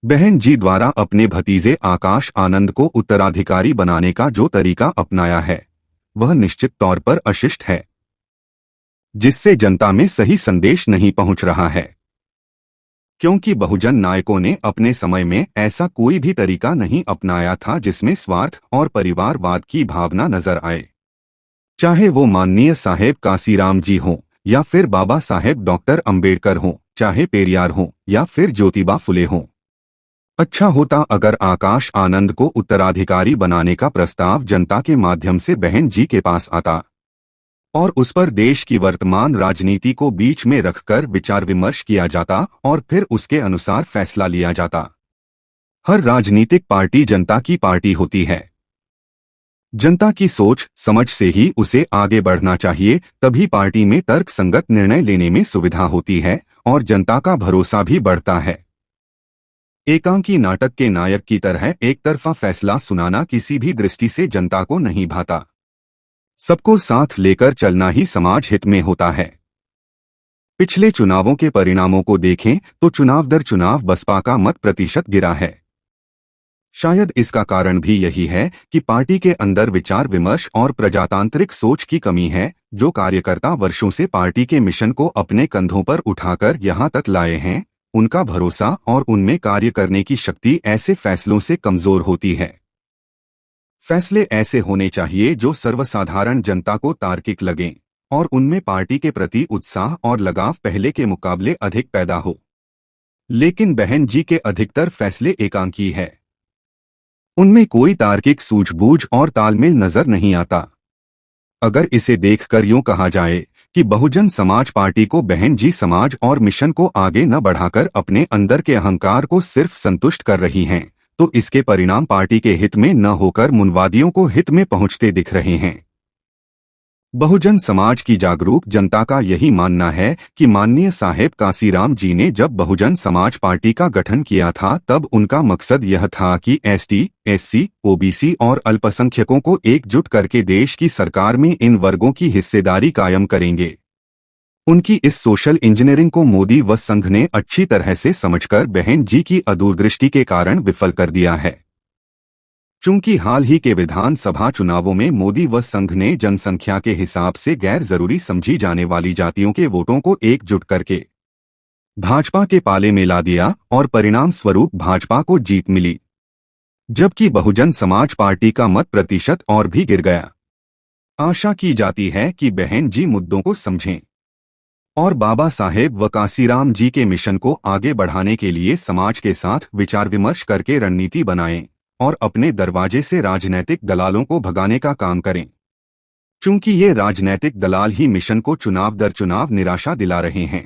बहन जी द्वारा अपने भतीजे आकाश आनंद को उत्तराधिकारी बनाने का जो तरीका अपनाया है वह निश्चित तौर पर अशिष्ट है, जिससे जनता में सही संदेश नहीं पहुंच रहा है। क्योंकि बहुजन नायकों ने अपने समय में ऐसा कोई भी तरीका नहीं अपनाया था जिसमें स्वार्थ और परिवारवाद की भावना नजर आए। चाहे वो माननीय साहेब कांसीराम जी हों या फिर बाबा साहेब डॉक्टर अंबेडकर हों, चाहे पेरियार हों या फिर ज्योतिबा फुले हों। अच्छा होता अगर आकाश आनंद को उत्तराधिकारी बनाने का प्रस्ताव जनता के माध्यम से बहन जी के पास आता और उस पर देश की वर्तमान राजनीति को बीच में रखकर विचार विमर्श किया जाता और फिर उसके अनुसार फैसला लिया जाता। हर राजनीतिक पार्टी जनता की पार्टी होती है। जनता की सोच समझ से ही उसे आगे बढ़ना चाहिए, तभी पार्टी में तर्कसंगत निर्णय लेने में सुविधा होती है और जनता का भरोसा भी बढ़ता है। एकांकी नाटक के नायक की तरह एक तरफा फैसला सुनाना किसी भी दृष्टि से जनता को नहीं भाता। सबको साथ लेकर चलना ही समाज हित में होता है। पिछले चुनावों के परिणामों को देखें तो चुनाव दर चुनाव बसपा का मत प्रतिशत गिरा है। शायद इसका कारण भी यही है कि पार्टी के अंदर विचार विमर्श और प्रजातांत्रिक सोच की कमी है। जो कार्यकर्ता वर्षों से पार्टी के मिशन को अपने कंधों पर उठाकर यहां तक लाए हैं, उनका भरोसा और उनमें कार्य करने की शक्ति ऐसे फैसलों से कमजोर होती है। फैसले ऐसे होने चाहिए जो सर्वसाधारण जनता को तार्किक लगें और उनमें पार्टी के प्रति उत्साह और लगाव पहले के मुकाबले अधिक पैदा हो। लेकिन बहन जी के अधिकतर फैसले एकांकी है। उनमें कोई तार्किक सूझबूझ और तालमेल नजर नहीं आता। अगर इसे देखकर यूं कहा जाए कि बहुजन समाज पार्टी को बहन जी समाज और मिशन को आगे न बढ़ाकर अपने अंदर के अहंकार को सिर्फ संतुष्ट कर रही हैं, तो इसके परिणाम पार्टी के हित में न होकर मुनवादियों को हित में पहुंचते दिख रहे हैं। बहुजन समाज की जागरूक जनता का यही मानना है कि माननीय साहेब कांसीराम जी ने जब बहुजन समाज पार्टी का गठन किया था तब उनका मकसद यह था कि एसटी, एससी, ओबीसी और अल्पसंख्यकों को एकजुट करके देश की सरकार में इन वर्गों की हिस्सेदारी कायम करेंगे। उनकी इस सोशल इंजीनियरिंग को मोदी व संघ ने अच्छी तरह से समझकर बहन जी की अदूरदृष्टि के कारण विफल कर दिया है। चूंकि हाल ही के विधानसभा चुनावों में मोदी व संघ ने जनसंख्या के हिसाब से गैर जरूरी समझी जाने वाली जातियों के वोटों को एकजुट करके भाजपा के पाले में ला दिया और परिणाम स्वरूप भाजपा को जीत मिली, जबकि बहुजन समाज पार्टी का मत प्रतिशत और भी गिर गया। आशा की जाती है कि बहन जी मुद्दों को समझें और बाबा साहेब व कांसीराम जी के मिशन को आगे बढ़ाने के लिए समाज के साथ विचार विमर्श करके रणनीति बनाएं और अपने दरवाजे से राजनैतिक दलालों को भगाने का काम करें। चूंकि ये राजनैतिक दलाल ही मिशन को चुनाव दर चुनाव निराशा दिला रहे हैं।